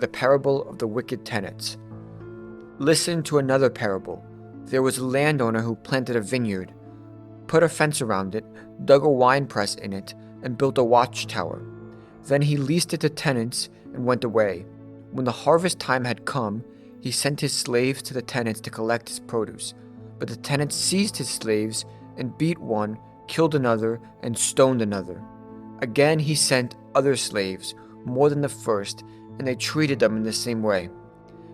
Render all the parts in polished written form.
the parable of the wicked tenants. Listen to another parable. There was a landowner who planted a vineyard, put a fence around it, dug a winepress in it, and built a watchtower. Then he leased it to tenants and went away. When the harvest time had come, he sent his slaves to the tenants to collect his produce. But the tenants seized his slaves and beat one, killed another, and stoned another. Again he sent other slaves, more than the first, and they treated them in the same way.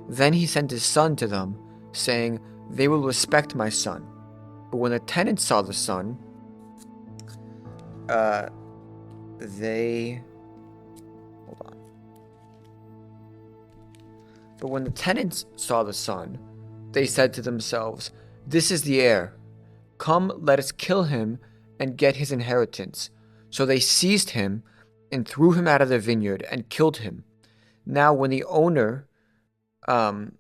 Then he sent his son to them, saying, "They will respect my son." But when the tenants saw the son, they... Hold on. But when the tenants saw the son, they said to themselves, "This is the heir. Come, let us kill him and get his inheritance." So they seized him and threw him out of the vineyard and killed him. Now when the owner of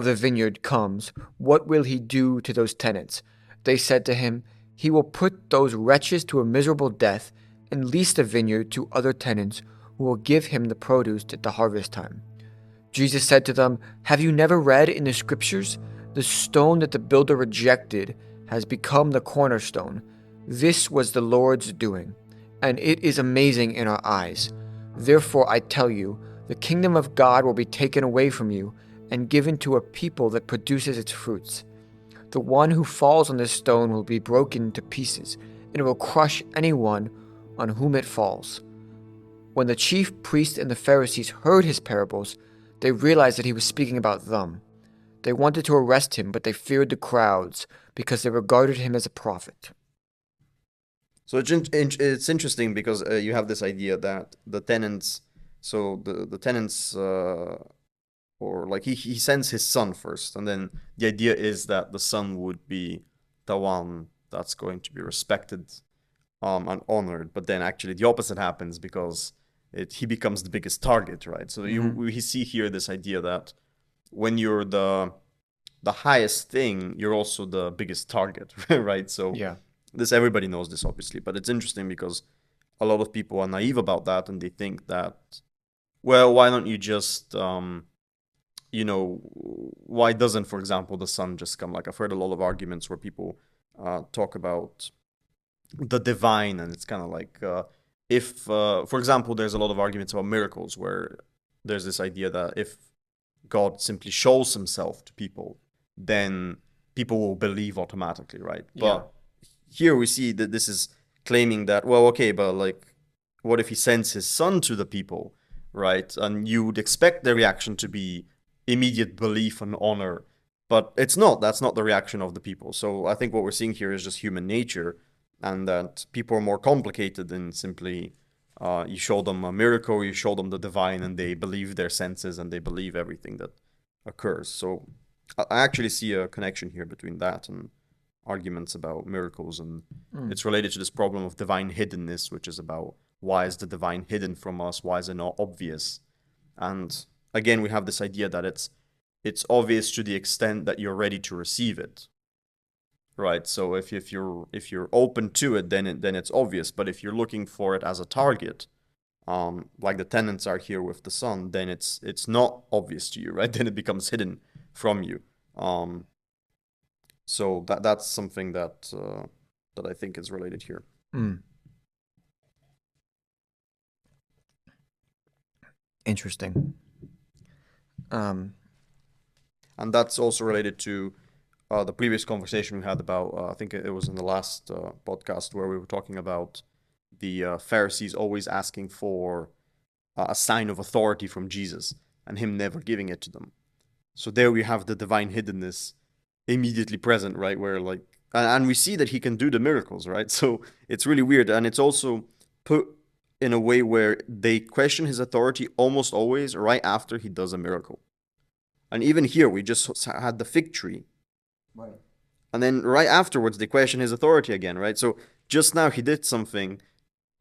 the vineyard comes, what will he do to those tenants? They said to him, "He will put those wretches to a miserable death and lease the vineyard to other tenants who will give him the produce at the harvest time." Jesus said to them, "Have you never read in the scriptures, the stone that the builder rejected has become the cornerstone? This was the Lord's doing, and it is amazing in our eyes. Therefore I tell you, the kingdom of God will be taken away from you and given to a people that produces its fruits. The one who falls on this stone will be broken to pieces, and it will crush anyone on whom it falls." When the chief priests and the Pharisees heard his parables, they realized that he was speaking about them. They wanted to arrest him, but they feared the crowds because they regarded him as a prophet. So it's interesting because you have this idea that the tenants, so the tenants, or like he sends his son first, and then the idea is that the son would be the one that's going to be respected and honored, but then actually the opposite happens because he becomes the biggest target, right? So we see here this idea that when you're the highest thing, you're also the biggest target, right? So Yeah. this, everybody knows this obviously, but it's interesting because a lot of people are naive about that and they think that, well, why don't you just why doesn't, for example, the son just come? Like, I've heard a lot of arguments where people talk about the divine, and it's kind of like if for example, there's a lot of arguments about miracles where there's this idea that if God simply shows himself to people, then people will believe automatically, right? Yeah. But here we see that this is claiming that, well, okay, but like, what if he sends his son to the people, right? And you would expect the reaction to be immediate belief and honor, but it's not. That's not the reaction of the people. So I think what we're seeing here is just human nature, and that people are more complicated than simply you show them a miracle, you show them the divine, and they believe their senses and they believe everything that occurs. So I actually see a connection here between that and arguments about miracles, and it's related to this problem of divine hiddenness, which is about why is the divine hidden from us? Why is it not obvious? And again, we have this idea that it's obvious to the extent that you're ready to receive it, right? So if you're open to it, then it's obvious. But if you're looking for it as a target, like the tenants are here with the son, then it's not obvious to you, right? Then it becomes hidden from you. So that's something that I think is related here. Interesting. And that's also related to the previous conversation we had about, I think it was in the last podcast, where we were talking about the Pharisees always asking for a sign of authority from Jesus and him never giving it to them. So there we have the divine hiddenness immediately present, right? Where like, and we see that he can do the miracles, right? So it's really weird. And it's also put in a way where they question his authority almost always right after he does a miracle. And even here, we just had the fig tree. Right. And then right afterwards, they question his authority again, right? So just now he did something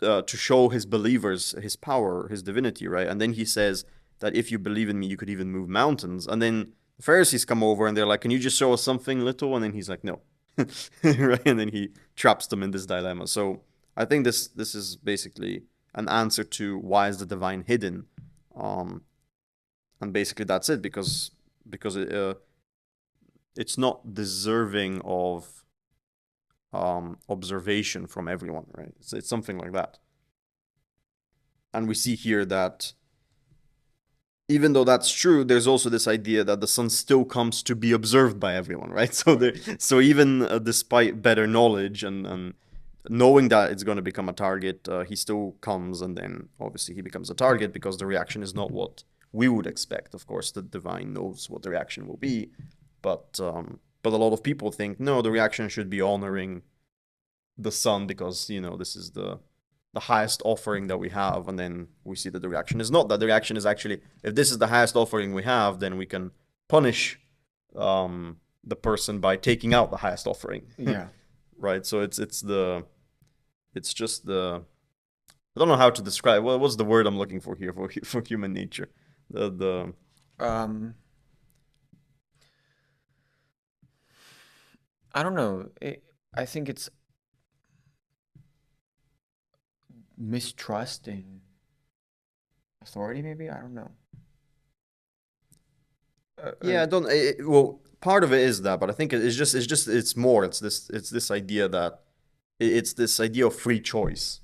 to show his believers his power, his divinity, right? And then he says that if you believe in me, you could even move mountains. And then the Pharisees come over and they're like, can you just show us something little? And then he's like, no. Right? And then he traps them in this dilemma. So I think this is basically an answer to why is the divine hidden. and basically that's it, because it's not deserving of observation from everyone, right? It's something like that. And we see here that even though that's true, there's also this idea that the sun still comes to be observed by everyone, right? So even despite better knowledge and knowing that it's going to become a target, he still comes, and then obviously he becomes a target because the reaction is not what we would expect. Of course, the divine knows what the reaction will be, but a lot of people think no, the reaction should be honoring the sun because this is the highest offering that we have, and then we see that the reaction is not that. The reaction is actually, if this is the highest offering we have, then we can punish the person by taking out the highest offering. Yeah. Right. So it's just the I don't know how to describe. What's the word I'm looking for here for human nature? The I don't know. I think it's mistrusting authority, maybe. I don't know. Yeah, I don't. Well, part of it is that, but I think it's more. It's this idea that it's this idea of free choice,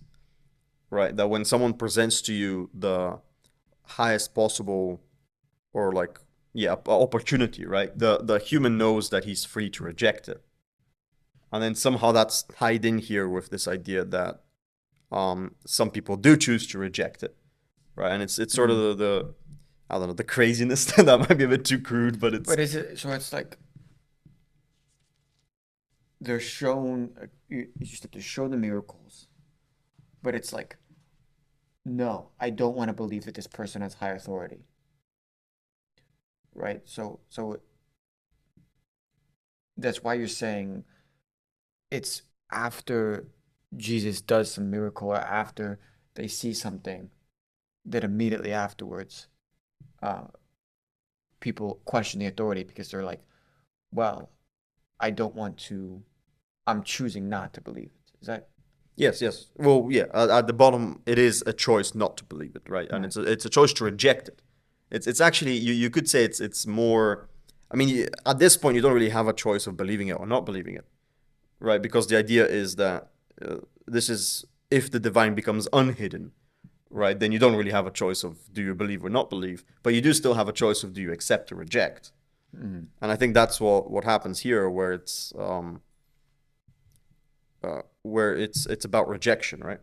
right? That when someone presents to you the highest possible, or like, yeah, opportunity, right? The human knows that he's free to reject it, and then somehow that's tied in here with this idea that some people do choose to reject it, right? And it's sort of the I don't know, the craziness. That might be a bit too crude, but it's. But is it so? It's like they're shown. You just have to show the miracles, but it's like, no, I don't want to believe that this person has high authority. Right? So that's why you're saying it's after Jesus does some miracle or after they see something that immediately afterwards uh, people question the authority because they're like, well, I don't want to, I'm choosing not to believe it. Is that? Yes, yes. Well, yeah. At the bottom, it is a choice not to believe it, right? And it's a choice to reject it. It's actually you could say it's more. I mean, at this point, you don't really have a choice of believing it or not believing it, right? Because the idea is that this is if the divine becomes unhidden, right? Then you don't really have a choice of do you believe or not believe, but you do still have a choice of do you accept or reject. Mm. And I think that's what happens here, where it's about rejection, right?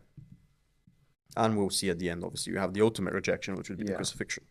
And we'll see at the end, obviously, you have the ultimate rejection, which would be the Yeah. crucifixion.